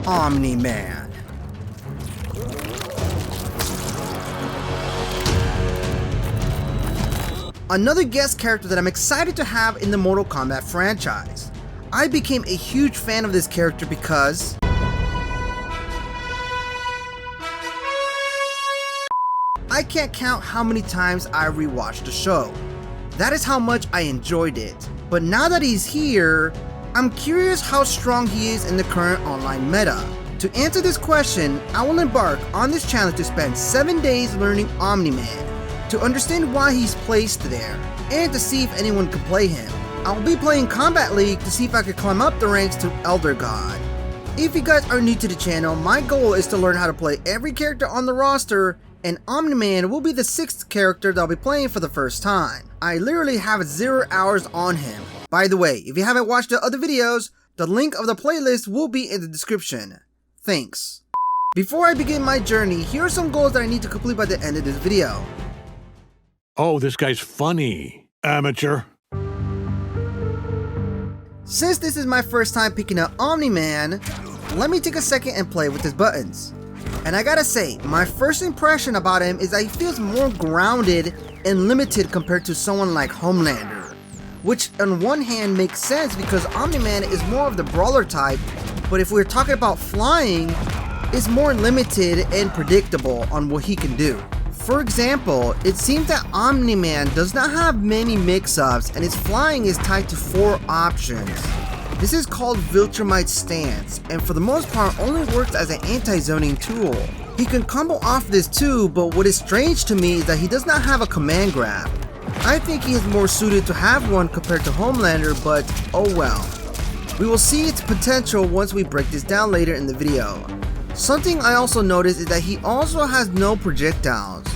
Omni Man. Another guest character that I'm excited to have in the Mortal Kombat franchise. I became a huge fan of this character because I can't count how many times I rewatched the show. That is how much I enjoyed it. But now that he's here, I'm curious how strong he is in the current online meta. To answer this question, I will embark on this challenge to spend 7 days learning Omni Man, to understand why he's placed there, and to see if anyone can play him. I will be playing Combat League to see if I can climb up the ranks to Elder God. If you guys are new to the channel, my goal is to learn how to play every character on the roster, and Omni Man will be the 6th character that I'll be playing for the first time. I literally have 0 hours on him. By the way, if you haven't watched the other videos, the link of the playlist will be in the description. Thanks. Before I begin my journey, here are some goals that I need to complete by the end of this video. Oh, this guy's funny. Amateur. Since this is my first time picking up Omni Man, let me take a second and play with his buttons. And I gotta say, my first impression about him is that he feels more grounded and limited compared to someone like Homelander. Which on one hand makes sense because Omni Man is more of the brawler type, but if we're talking about flying, is more limited and predictable on what he can do. For example, it seems that Omni Man does not have many mix-ups and his flying is tied to 4 options. This is called Viltrumite Stance, and for the most part only works as an anti-zoning tool. He can combo off this too, but what is strange to me is that he does not have a command grab. I think he is more suited to have one compared to Homelander, but oh well. We will see its potential once we break this down later in the video. Something I also noticed is that he also has no projectiles,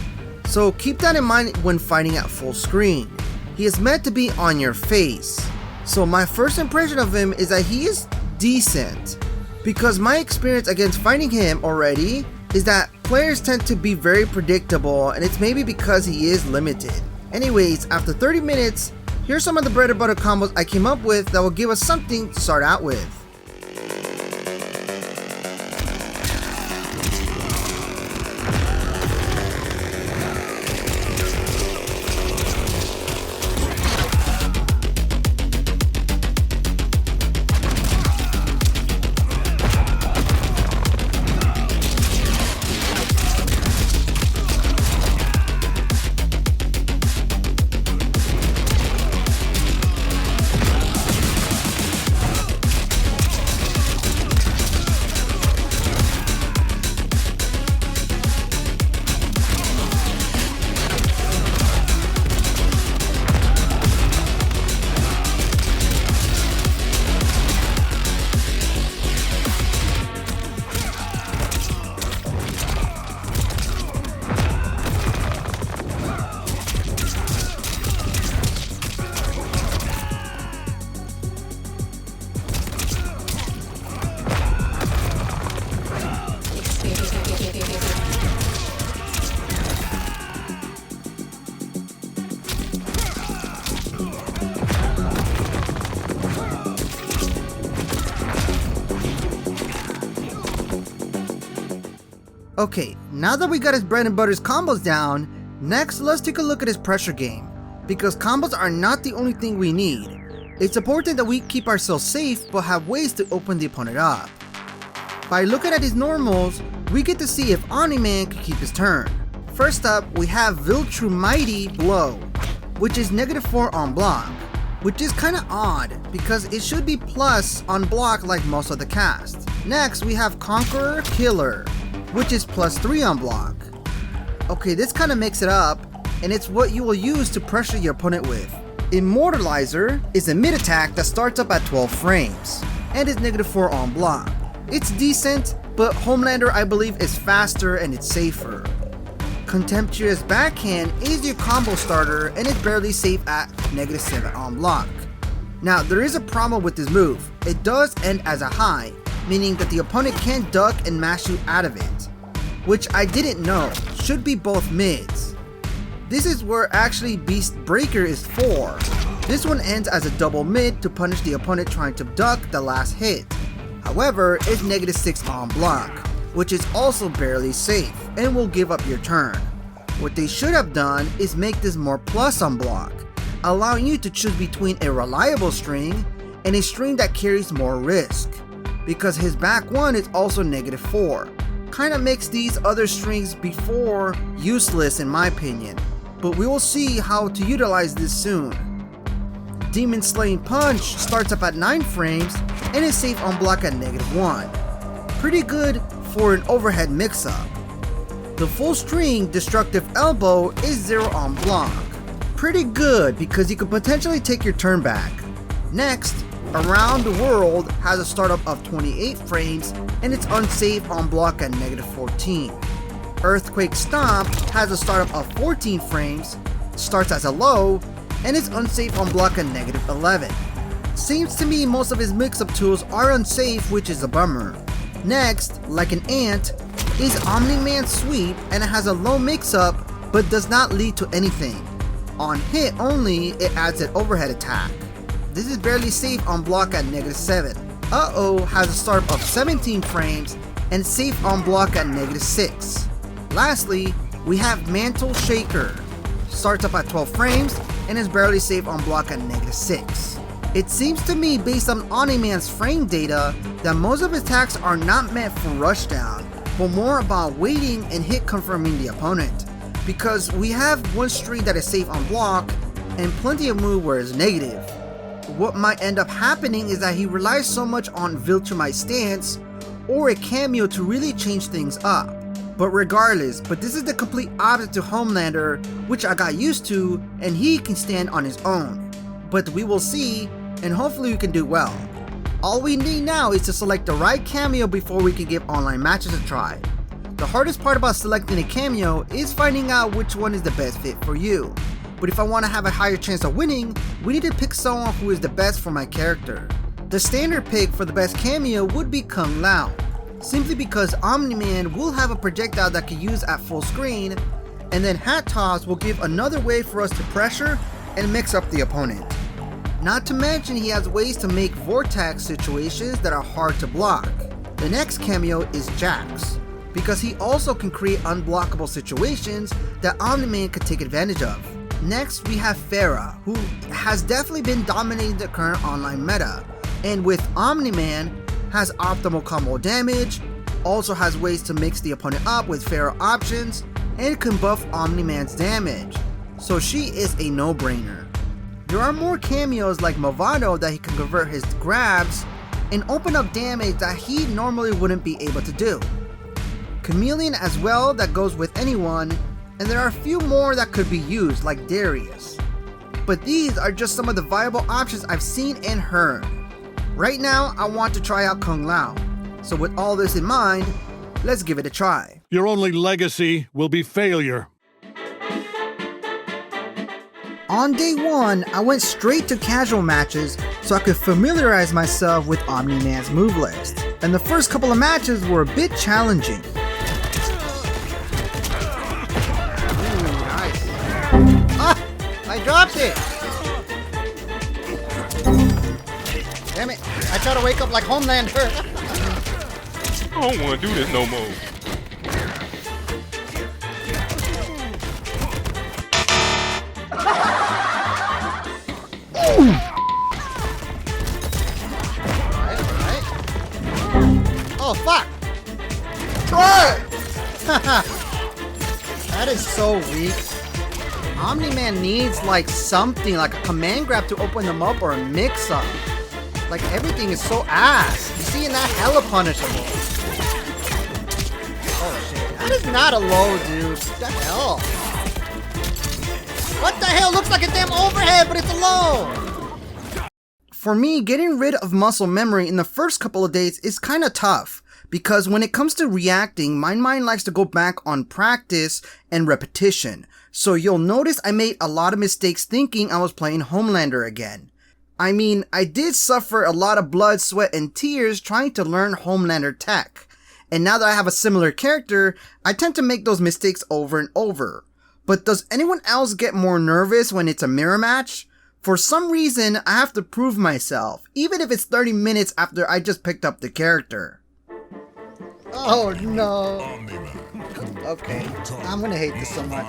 so keep that in mind when fighting at full screen. He is meant to be on your face. So my first impression of him is that he is decent, because my experience against fighting him already is that players tend to be very predictable, and it's maybe because he is limited. Anyways, after 30 minutes, here's some of the bread and butter combos I came up with that will give us something to start out with. Okay, now that we got his bread and butter's combos down, next let's take a look at his pressure game, because combos are not the only thing we need. It's important that we keep ourselves safe but have ways to open the opponent up. By looking at his normals, we get to see if Omni Man can keep his turn. First up, we have Viltrumite Blow, which is -4 on block, which is kinda odd because it should be plus on block like most of the cast. Next, we have Conqueror Killer, which is +3 on block. Okay, this kinda makes it up, and it's what you will use to pressure your opponent with. Immortalizer is a mid attack that starts up at 12 frames, and is -4 on block. It's decent, but Homelander I believe is faster and it's safer. Contemptuous Backhand is your combo starter and is barely safe at -7 on block. Now there is a problem with this move. It does end as a high, meaning that the opponent can't duck and mash you out of it, which I didn't know, should be both mids. This is where actually Beast Breaker is for. This one ends as a double mid to punish the opponent trying to duck the last hit. however, is -6 on block, which is also barely safe and will give up your turn. What they should have done is make this more plus on block, allowing you to choose between a reliable string and a string that carries more risk, because his back one is also -4. Kinda makes these other strings before useless in my opinion, but we will see how to utilize this soon. Demon Slaying Punch starts up at 9 frames and is safe on block at -1. Pretty good for an overhead mix-up. The full string Destructive Elbow is 0 on block. Pretty good because you could potentially take your turn back. Next, Around the World has a startup of 28 frames and it's unsafe on block at -14. Earthquake Stomp has a startup of 14 frames, starts as a low, and is unsafe on block at -11. Seems to me most of his mix-up tools are unsafe, which is a bummer. Next, Like an Ant, is Omni Man Sweep and it has a low mix-up but does not lead to anything. On hit only, it adds an overhead attack. This is barely safe on block at -7. Uh-oh has a startup of 17 frames and safe on block at -6. Lastly, we have Mantle Shaker. Starts up at 12 frames and is barely safe on block at -6. It seems to me, based on Omni Man's frame data, that most of his attacks are not meant for rushdown, but more about waiting and hit confirming the opponent. Because we have one string that is safe on block and plenty of move where it's negative. What might end up happening is that he relies so much on Viltrumite Stance or a cameo to really change things up. But regardless, this is the complete opposite to Homelander, which I got used to, and he can stand on his own. But we will see, and hopefully we can do well. All we need now is to select the right cameo before we can give online matches a try. The hardest part about selecting a cameo is finding out which one is the best fit for you. But if I want to have a higher chance of winning, we need to pick someone who is the best for my character. The standard pick for the best cameo would be Kung Lao, simply because Omni Man will have a projectile that can use at full screen, and then Hat Toss will give another way for us to pressure and mix up the opponent. Not to mention he has ways to make vortex situations that are hard to block. The next cameo is Jax, because he also can create unblockable situations that Omni Man could take advantage of. Next, we have Pharah, who has definitely been dominating the current online meta, and with Omni Man, has optimal combo damage, also has ways to mix the opponent up with Pharah options, and can buff Omni Man's damage, so she is a no-brainer. There are more cameos like Movado that he can convert his grabs and open up damage that he normally wouldn't be able to do. Chameleon as well, that goes with anyone, and there are a few more that could be used like Darius. But these are just some of the viable options I've seen and heard. Right now, I want to try out Kung Lao. So with all this in mind, let's give it a try. Your only legacy will be failure. On day 1, I went straight to casual matches so I could familiarize myself with Omni Man's move list. And the first couple of matches were a bit challenging. I dropped it! Damn it, I try to wake up like Homelander. I don't want to do this no more. Oh, fuck! Try! That is so weak. Omni Man needs like something, like a command grab to open them up or a mix up. Like everything is so ass. You see, that hella punishable. Oh shit, that is not a low, dude. What the hell? What the hell? Looks like a damn overhead, but it's a low. For me, getting rid of muscle memory in the first couple of days is kind of tough. Because when it comes to reacting, my mind likes to go back on practice and repetition. So you'll notice I made a lot of mistakes thinking I was playing Homelander again. I mean, I did suffer a lot of blood, sweat, and tears trying to learn Homelander tech. And now that I have a similar character, I tend to make those mistakes over and over. But does anyone else get more nervous when it's a mirror match? For some reason, I have to prove myself, even if it's 30 minutes after I just picked up the character. Oh no. Okay, I'm gonna hate this so much.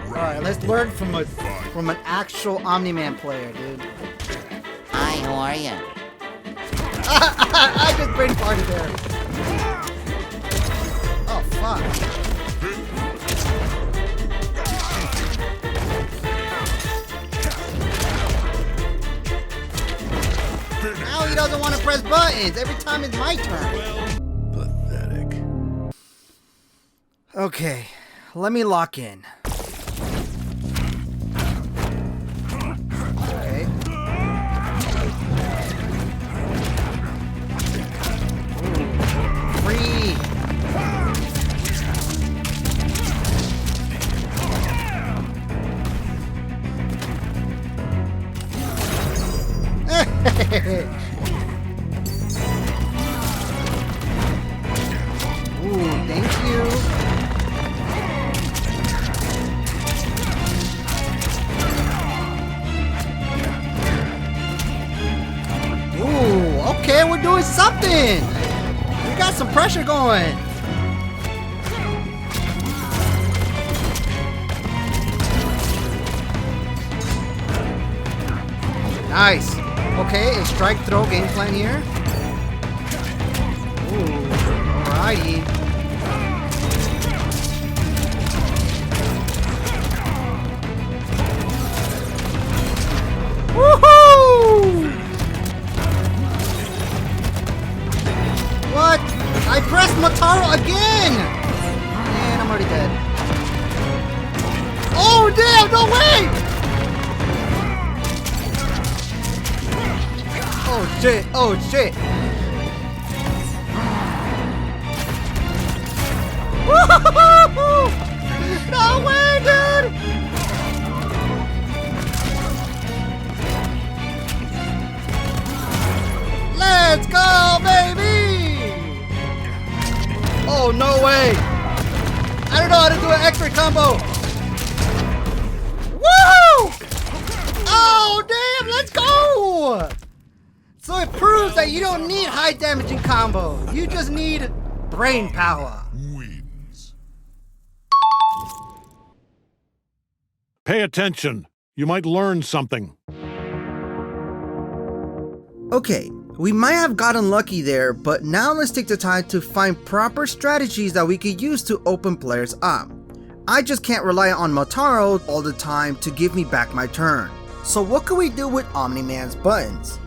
Alright, let's learn from an actual Omni Man player, dude. Hi, how are you? I just brain farted there. Oh fuck. Now he doesn't want to press buttons. Every time it's my turn. Pathetic. Okay, let me lock in. Okay. Ooh, free. Ooh, thank you. Ooh, okay, we're doing something. We got some pressure going. Nice. Okay, a strike throw game plan here. Ooh, alrighty. Woohoo! What? I pressed Motaro again! And I'm already dead. Oh damn, no way! Oh shit, oh shit. Woo-hoo-hoo-hoo! No way, dude! Let's go, baby! Oh, no way! I don't know how to do an X-ray combo! Woo! Oh, damn, let's go! So it proves that you don't need high damaging combo. You just need brain power. Pay attention. You might learn something. Okay, we might have gotten lucky there, but now let's take the time to find proper strategies that we could use to open players up. I just can't rely on Motaro all the time to give me back my turn. So what can we do with Omni Man's buttons?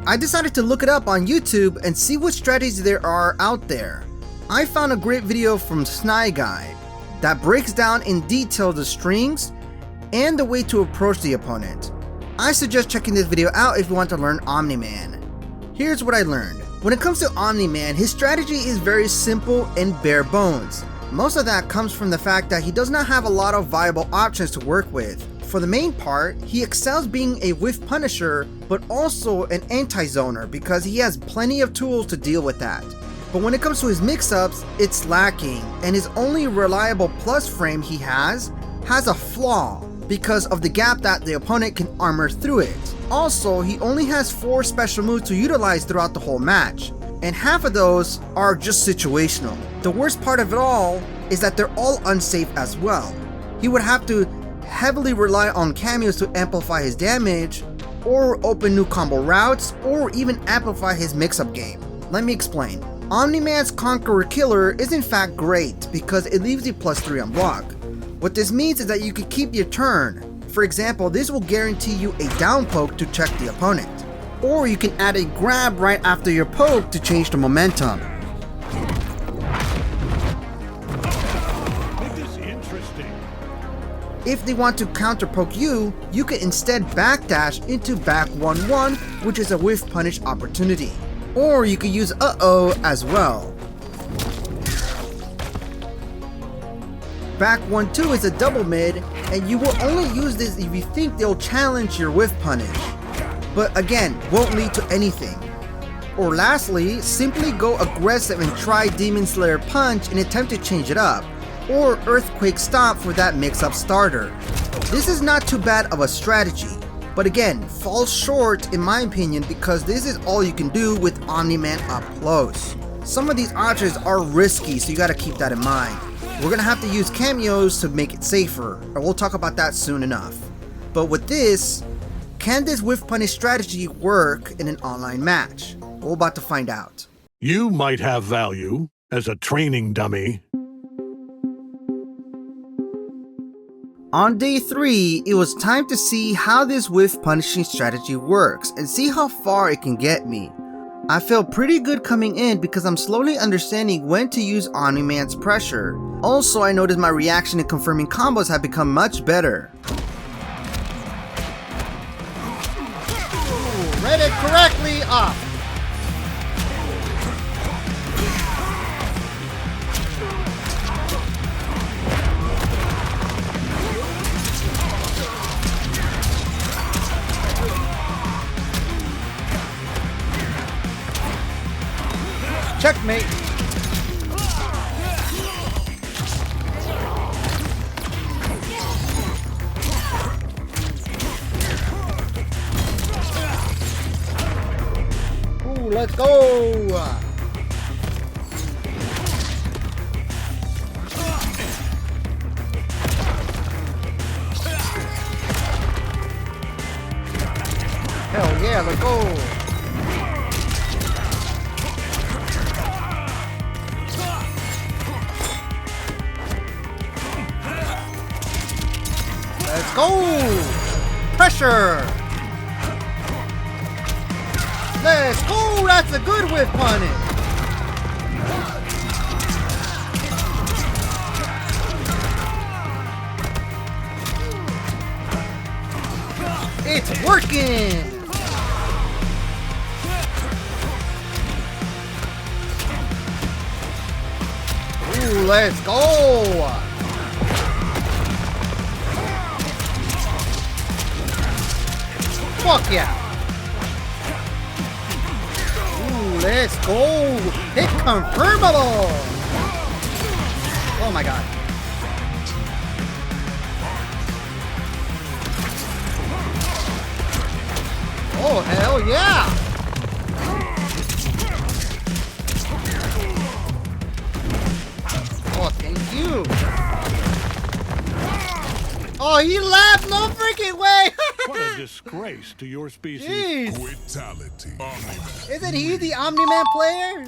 I decided to look it up on YouTube and see what strategies there are out there. I found a great video from Sny Guy that breaks down in detail the strings and the way to approach the opponent. I suggest checking this video out if you want to learn Omni Man. Here's what I learned. When it comes to Omni Man, his strategy is very simple and bare bones. Most of that comes from the fact that he does not have a lot of viable options to work with. For the main part, he excels being a whiff punisher, but also an anti-zoner because he has plenty of tools to deal with that. But when it comes to his mix-ups, it's lacking, and his only reliable plus frame he has a flaw because of the gap that the opponent can armor through it. Also, he only has 4 special moves to utilize throughout the whole match, and half of those are just situational. The worst part of it all is that they're all unsafe as well. He would have to heavily rely on cameos to amplify his damage, or open new combo routes, or even amplify his mix-up game. Let me explain. Omni Man's Conqueror Killer is in fact great because it leaves you +3 on block. What this means is that you can keep your turn. For example, this will guarantee you a down poke to check the opponent. Or you can add a grab right after your poke to change the momentum. This is interesting. If they want to counter poke you, you can instead backdash into back 1-1, which is a whiff punish opportunity. Or you could use uh-oh as well. Back 1-2 is a double mid, and you will only use this if you think they'll challenge your whiff punish, but again, won't lead to anything. Or lastly, simply go aggressive and try Demon Slayer Punch and attempt to change it up, or Earthquake Stomp for that mix-up starter. This is not too bad of a strategy. but again, falls short in my opinion because this is all you can do with Omni Man up close. Some of these options are risky, so you gotta keep that in mind. We're gonna have to use cameos to make it safer, and we'll talk about that soon enough. But with this, can this Whiff Punish strategy work in an online match? We're about to find out. You might have value as a training dummy. On day 3, it was time to see how this Whiff Punishing strategy works and see how far it can get me. I felt pretty good coming in because I'm slowly understanding when to use Omni Man's pressure. Also, I noticed my reaction and confirming combos have become much better. Read it correctly off. Checkmate. Ooh, let's go. Hell yeah, let's go. Let's go! Pressure! Let's go! That's a good whiff punish! It's working! Ooh, let's go! Fuck yeah! Ooh, let's go! Hit confirmable! Oh my god. Oh, hell yeah! Oh, thank you! Oh, he laughed! No freaking way! What a disgrace to your species. Jeez. Fatality. Omni-Man. Isn't he the Omni Man player?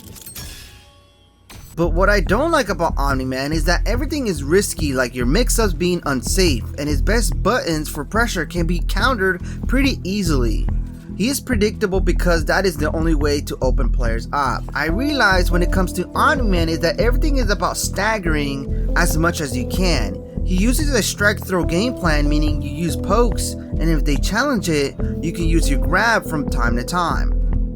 But what I don't like about Omni Man is that everything is risky, like your mix-ups being unsafe, and his best buttons for pressure can be countered pretty easily. He is predictable because that is the only way to open players up. I realize when it comes to Omni Man is that everything is about staggering as much as you can. He uses a strike throw game plan, meaning you use pokes, and if they challenge it, you can use your grab from time to time.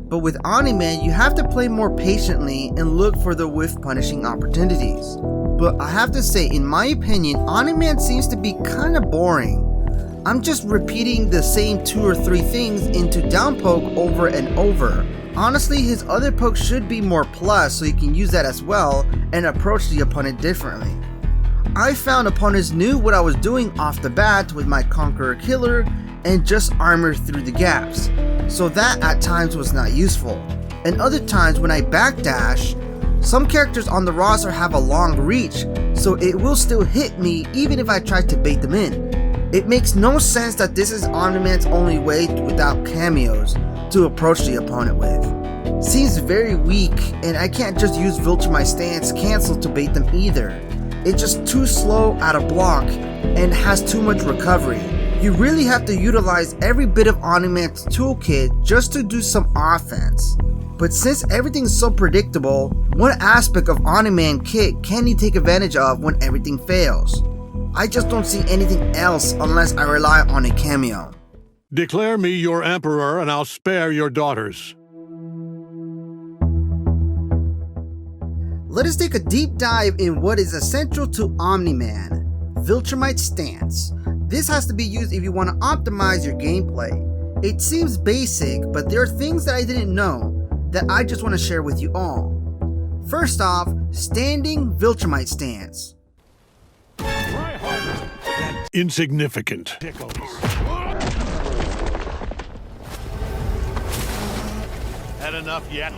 But with Omni Man, you have to play more patiently and look for the whiff punishing opportunities. But I have to say, in my opinion, Omni Man seems to be kinda boring. I'm just repeating the same 2 or 3 things into down poke over and over. Honestly, his other pokes should be more plus so you can use that as well and approach the opponent differently. I found opponents knew what I was doing off the bat with my Conqueror Killer and just armor through the gaps, so that at times was not useful. And other times when I backdash, some characters on the roster have a long reach, so it will still hit me even if I try to bait them in. It makes no sense that this is Omni Man's only way without cameos to approach the opponent with. Seems very weak, and I can't just use Viltrumite Stance cancel to bait them either. It's just too slow out of block and has too much recovery. You really have to utilize every bit of Omni Man's toolkit just to do some offense. But since everything's so predictable, what aspect of Omni Man kit can he take advantage of when everything fails? I just don't see anything else unless I rely on a cameo. Declare me your emperor and I'll spare your daughters. Let us take a deep dive in what is essential to Omni Man, Viltrumite Stance. This has to be used if you want to optimize your gameplay. It seems basic, but there are things that I didn't know that I just want to share with you all. First off, standing Viltrumite Stance. Insignificant. Had enough yet?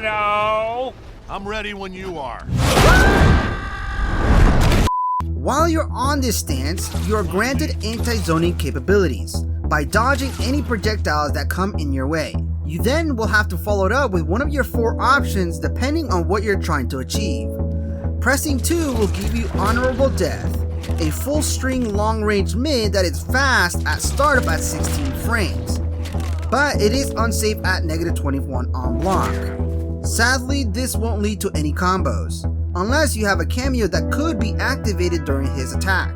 No. I'm ready when you are. While you're on this stance, you are granted anti-zoning capabilities by dodging any projectiles that come in your way. You then will have to follow it up with one of your 4 options depending on what you're trying to achieve. Pressing 2 will give you honorable death, a full string long range mid that is fast at startup at 16 frames, but it is unsafe at -21 on block. Sadly, this won't lead to any combos, unless you have a cameo that could be activated during his attack.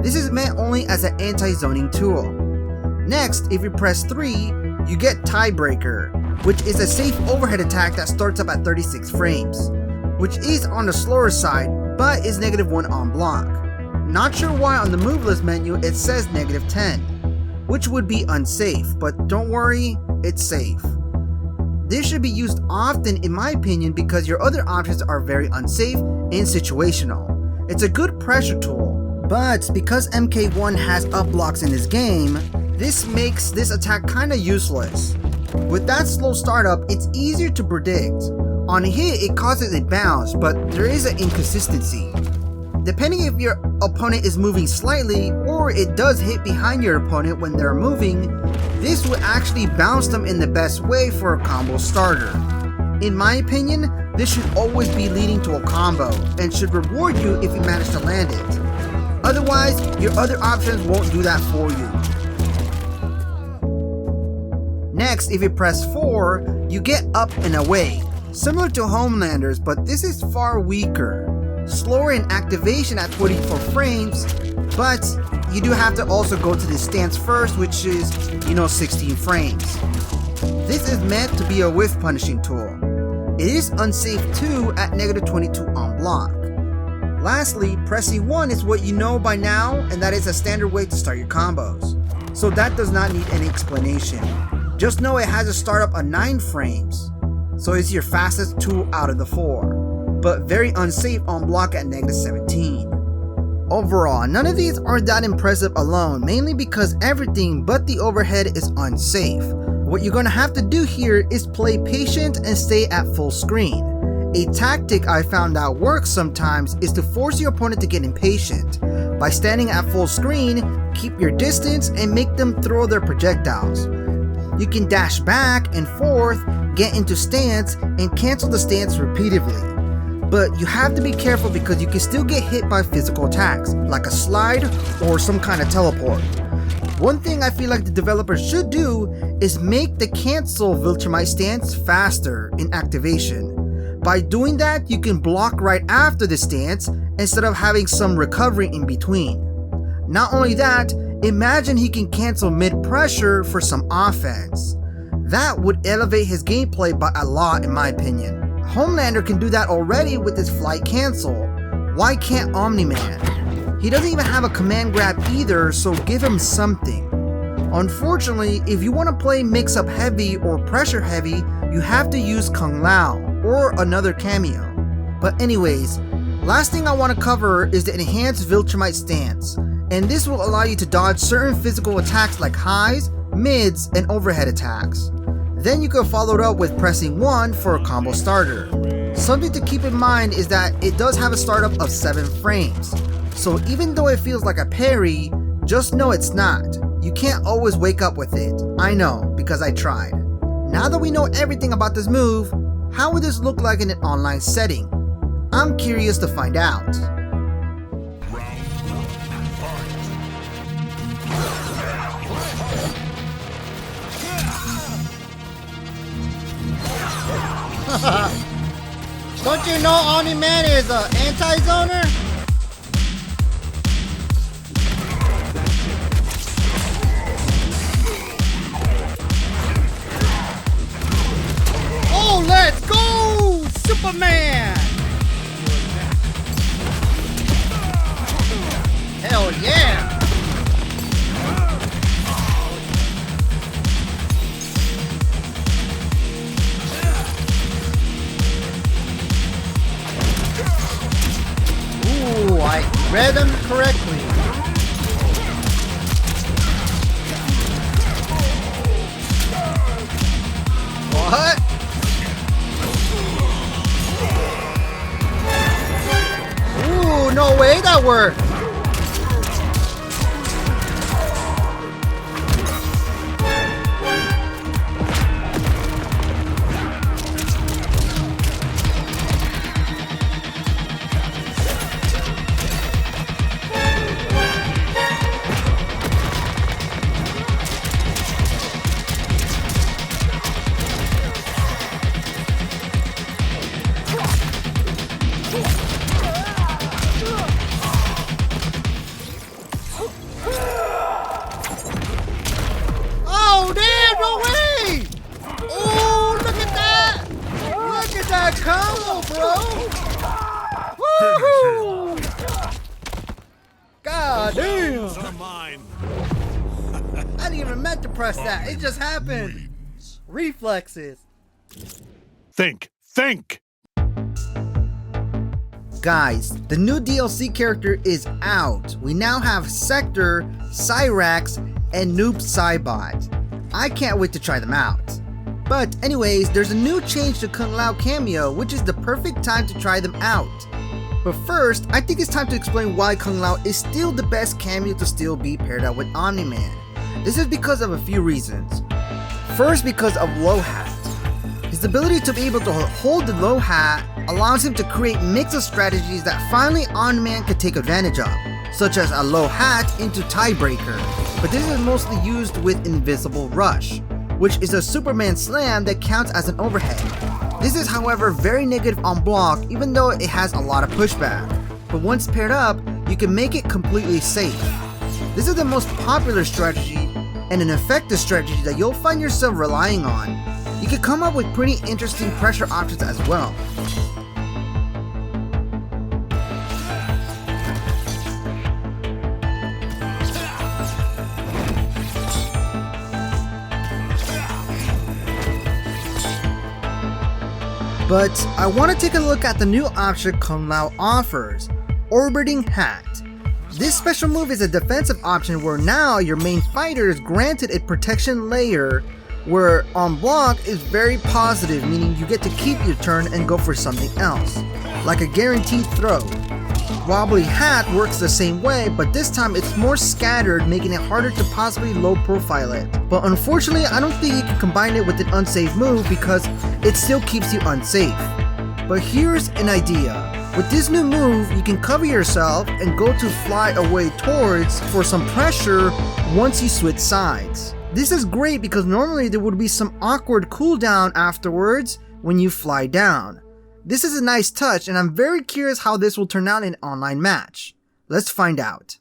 This is meant only as an anti-zoning tool. Next, if you press 3, you get Tiebreaker, which is a safe overhead attack that starts up at 36 frames, which is on the slower side, but is -1 on block. Not sure why on the move list menu it says -10, which would be unsafe, but don't worry, it's safe. This should be used often in my opinion because your other options are very unsafe and situational. It's a good pressure tool, but because MK1 has up blocks in this game, this makes this attack kinda useless. With that slow startup, it's easier to predict. On hit, it causes a bounce, but there is an inconsistency. Depending if your opponent is moving slightly or it does hit behind your opponent when they're moving, this will actually bounce them in the best way for a combo starter. In my opinion, this should always be leading to a combo and should reward you if you manage to land it. Otherwise, your other options won't do that for you. Next, if you press 4, you get up and away, similar to Homelander's, but this is far weaker. Slower in activation at 24 frames, but you do have to also go to the stance first, which is, 16 frames. This is meant to be a whiff punishing tool. It is unsafe too at -22 on block. Lastly, pressing 1 is what you know by now, and that is a standard way to start your combos. So that does not need any explanation. Just know it has a startup at 9 frames, so it's your fastest tool out of the 4. But very unsafe on block at -17. Overall, none of these are that impressive alone, mainly because everything but the overhead is unsafe. What you're gonna have to do here is play patient and stay at full screen. A tactic I found out works sometimes is to force your opponent to get impatient. By standing at full screen, keep your distance and make them throw their projectiles. You can dash back and forth, get into stance, and cancel the stance repeatedly. But you have to be careful because you can still get hit by physical attacks, like a slide or some kind of teleport. One thing I feel like the developers should do is make the cancel Viltrumite Stance faster in activation. By doing that, you can block right after the stance instead of having some recovery in between. Not only that, imagine he can cancel mid-pressure for some offense. That would elevate his gameplay by a lot in my opinion. Homelander can do that already with his flight cancel. Why can't Omni Man? He doesn't even have a command grab either, so give him something. Unfortunately, if you want to play mix up heavy or pressure heavy, you have to use Kung Lao or another cameo. But anyways, last thing I want to cover is the enhanced Viltrumite Stance, and this will allow you to dodge certain physical attacks like highs, mids, and overhead attacks. Then you can follow it up with pressing 1 for a combo starter. Something to keep in mind is that it does have a startup of 7 frames. So even though it feels like a parry, just know it's not. You can't always wake up with it. I know, because I tried. Now that we know everything about this move, how would this look like in an online setting? I'm curious to find out. Don't you know Omni Man is an anti-zoner? Oh, let's go! Superman! Hell yeah! Ooh, I read them correctly. What? Ooh, no way that worked. Oh, damn, no way! Oh, look at that! Look at that combo, bro! Woohoo! God damn! Are mine. I didn't even meant to press that. It just happened. Reflexes. Think. Guys, the new DLC character is out. We now have Sector, Cyrax, and Noob Cybot. I can't wait to try them out. But anyways, there's a new change to Kung Lao cameo, which is the perfect time to try them out. But first, I think it's time to explain why Kung Lao is still the best cameo to still be paired up with Omni Man. This is because of a few reasons. First, because of Low Hat. His ability to be able to hold the low hat allows him to create mix of strategies that finally Omni Man could take advantage of, such as a low hat into tiebreaker, but this is mostly used with Invincible Rush, which is a Superman slam that counts as an overhead. This is however very negative on block even though it has a lot of pushback, but once paired up, you can make it completely safe. This is the most popular strategy and an effective strategy that you'll find yourself relying on. You can come up with pretty interesting pressure options as well. But I want to take a look at the new option Kung Lao offers, Orbiting Hat. This special move is a defensive option where now your main fighter is granted a protection layer where on block is very positive, meaning you get to keep your turn and go for something else, like a guaranteed throw. Wobbly Hat works the same way, but this time it's more scattered, making it harder to possibly low profile it. But unfortunately, I don't think you can combine it with an unsafe move because it still keeps you unsafe. But here's an idea. With this new move, you can cover yourself and go to fly away towards for some pressure once you switch sides. This is great because normally there would be some awkward cooldown afterwards when you fly down. This is a nice touch and I'm very curious how this will turn out in an online match. Let's find out.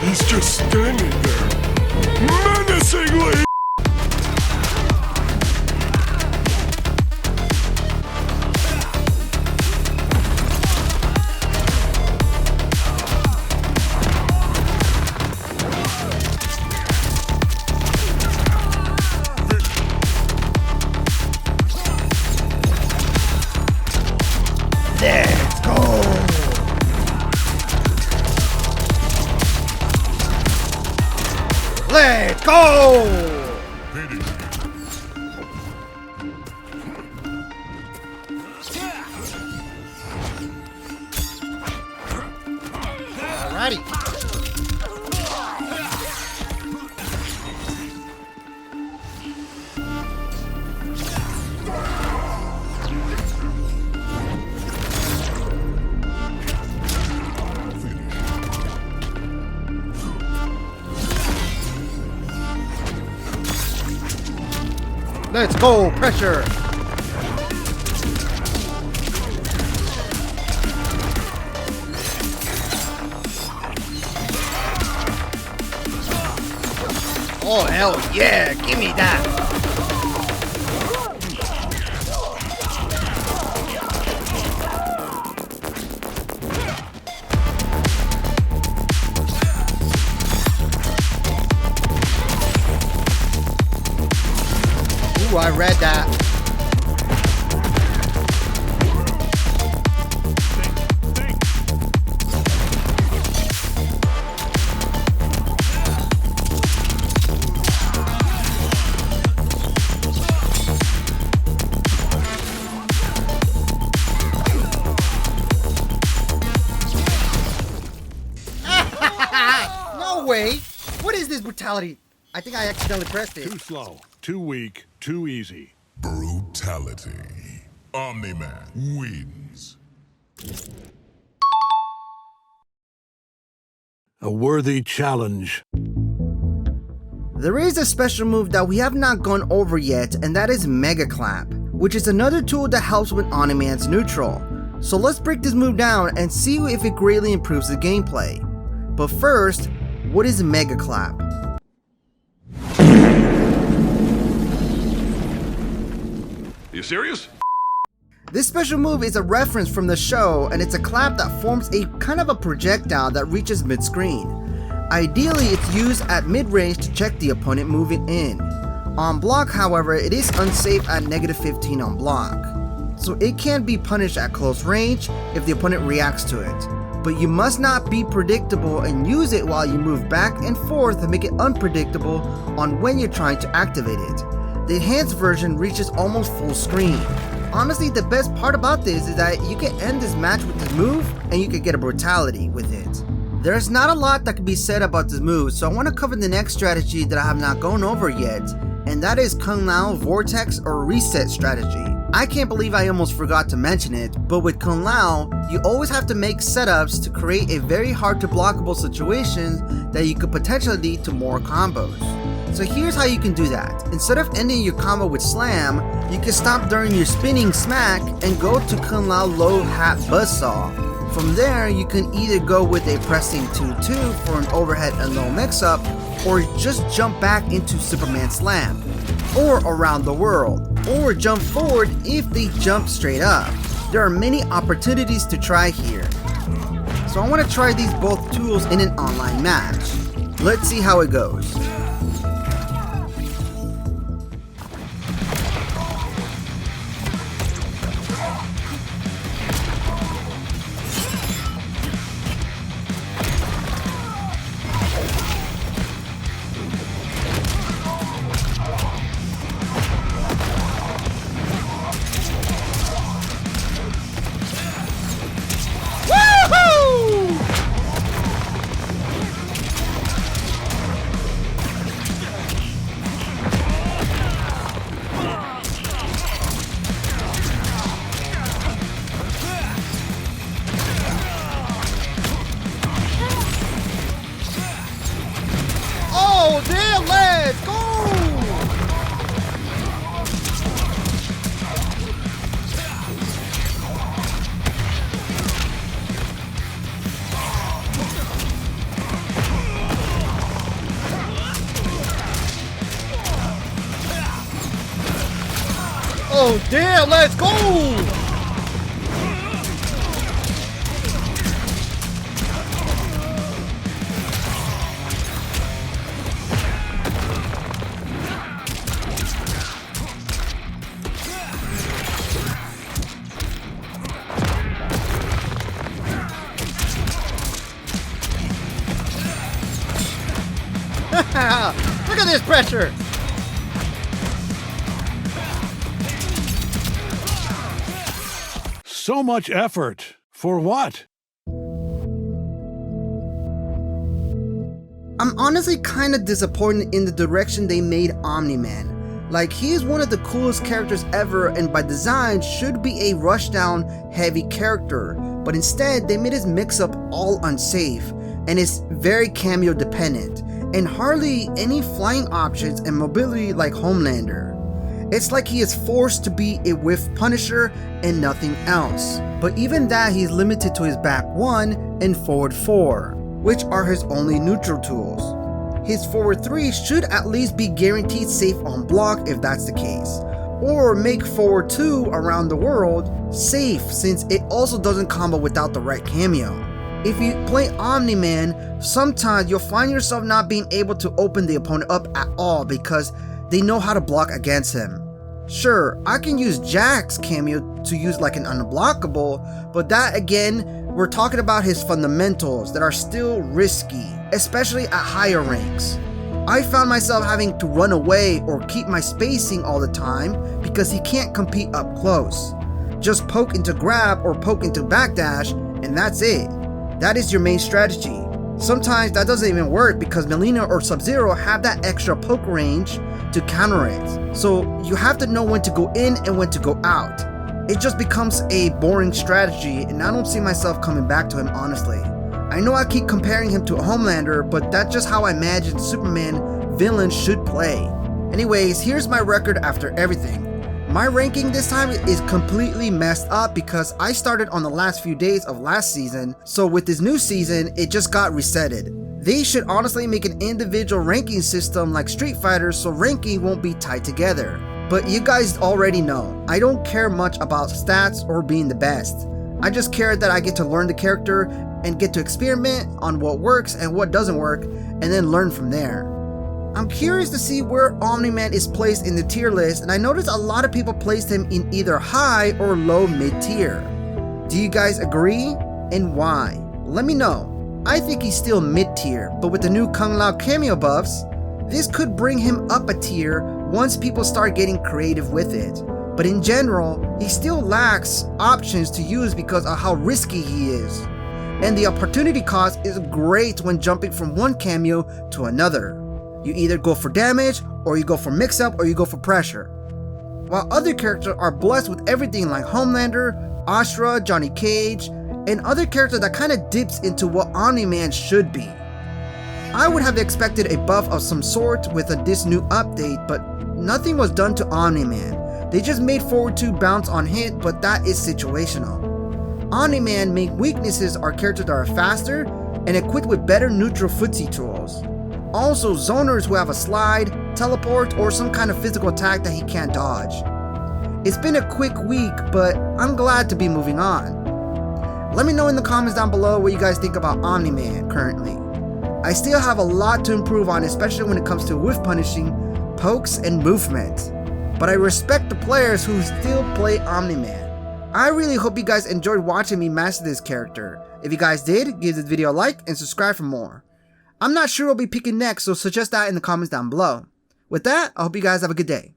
He's just standing there, menacingly! Let's go! Let's go! Alrighty. Let's go, pressure! Oh, hell yeah, give me that! Ooh, I read that. No way! What is this brutality? I think I accidentally pressed it. Too slow, too weak, too easy. Brutality. Omni Man wins. A worthy challenge. There is a special move that we have not gone over yet, and that is Mega Clap, which is another tool that helps with Omni Man's neutral. So let's break this move down and see if it greatly improves the gameplay. But first, what is Mega Clap? You serious? This special move is a reference from the show, and it's a clap that forms a kind of a projectile that reaches mid-screen. Ideally, it's used at mid-range to check the opponent moving in. On block, however, it is unsafe at -15 on block. So it can be punished at close range if the opponent reacts to it. But you must not be predictable and use it while you move back and forth to make it unpredictable on when you're trying to activate it. The enhanced version reaches almost full screen. Honestly, the best part about this is that you can end this match with this move and you can get a brutality with it. There's not a lot that can be said about this move, so I want to cover the next strategy that I have not gone over yet, and that is Kung Lao Vortex or Reset strategy. I can't believe I almost forgot to mention it, but with Kung Lao, you always have to make setups to create a very hard to blockable situation that you could potentially lead to more combos. So here's how you can do that. Instead of ending your combo with slam, you can stop during your spinning smack and go to Kung Lao Low Hat Buzzsaw. From there, you can either go with a pressing 2-2 for an overhead and low mix-up, or just jump back into Superman Slam, or around the world, or jump forward if they jump straight up. There are many opportunities to try here. So I want to try these both tools in an online match. Let's see how it goes. Oh, damn, let's go! Oh, damn, let's go! Look at this pressure! So much effort. For what? I'm honestly kinda disappointed in the direction they made Omni Man. Like, he is one of the coolest characters ever and by design should be a rushdown heavy character, but instead they made his mix-up all unsafe and is very cameo dependent, and hardly any flying options and mobility like Homelander. It's like he is forced to be a Whiff Punisher and nothing else, but even that he's limited to his back 1 and forward 4, which are his only neutral tools. His forward 3 should at least be guaranteed safe on block if that's the case, or make forward 2 around the world safe since it also doesn't combo without the right cameo. If you play Omni Man, sometimes you'll find yourself not being able to open the opponent up at all because they know how to block against him. Sure, I can use Jack's cameo to use like an unblockable, but that again, we're talking about his fundamentals that are still risky, especially at higher ranks. I found myself having to run away or keep my spacing all the time because he can't compete up close. Just poke into grab or poke into backdash and that's it. That is your main strategy. Sometimes that doesn't even work because Melina or Sub-Zero have that extra poke range to counter it. So you have to know when to go in and when to go out. It just becomes a boring strategy and I don't see myself coming back to him honestly. I know I keep comparing him to a Homelander, but that's just how I imagine Superman villains should play. Anyways, here's my record after everything. My ranking this time is completely messed up because I started on the last few days of last season, so with this new season, it just got resetted. They should honestly make an individual ranking system like Street Fighter so ranking won't be tied together. But you guys already know, I don't care much about stats or being the best. I just care that I get to learn the character and get to experiment on what works and what doesn't work and then learn from there. I'm curious to see where Omni Man is placed in the tier list, and I noticed a lot of people placed him in either high or low mid tier. Do you guys agree? And why? Let me know. I think he's still mid tier, but with the new Kung Lao cameo buffs, this could bring him up a tier once people start getting creative with it. But in general, he still lacks options to use because of how risky he is. And the opportunity cost is great when jumping from one cameo to another. You either go for damage, or you go for mix-up, or you go for pressure. While other characters are blessed with everything like Homelander, Astra, Johnny Cage, and other characters that kind of dips into what Omni Man should be. I would have expected a buff of some sort with this new update, but nothing was done to Omni Man. They just made forward 2 bounce on hit, but that is situational. Omni Man main weaknesses are characters that are faster and equipped with better neutral footsie tools. Also zoners who have a slide, teleport, or some kind of physical attack that he can't dodge. It's been a quick week, but I'm glad to be moving on. Let me know in the comments down below what you guys think about Omni Man currently. I still have a lot to improve on, especially when it comes to whiff punishing, pokes, and movement. But I respect the players who still play Omni Man. I really hope you guys enjoyed watching me master this character. If you guys did, give this video a like and subscribe for more. I'm not sure what I'll be picking next, so suggest that in the comments down below. With that, I hope you guys have a good day.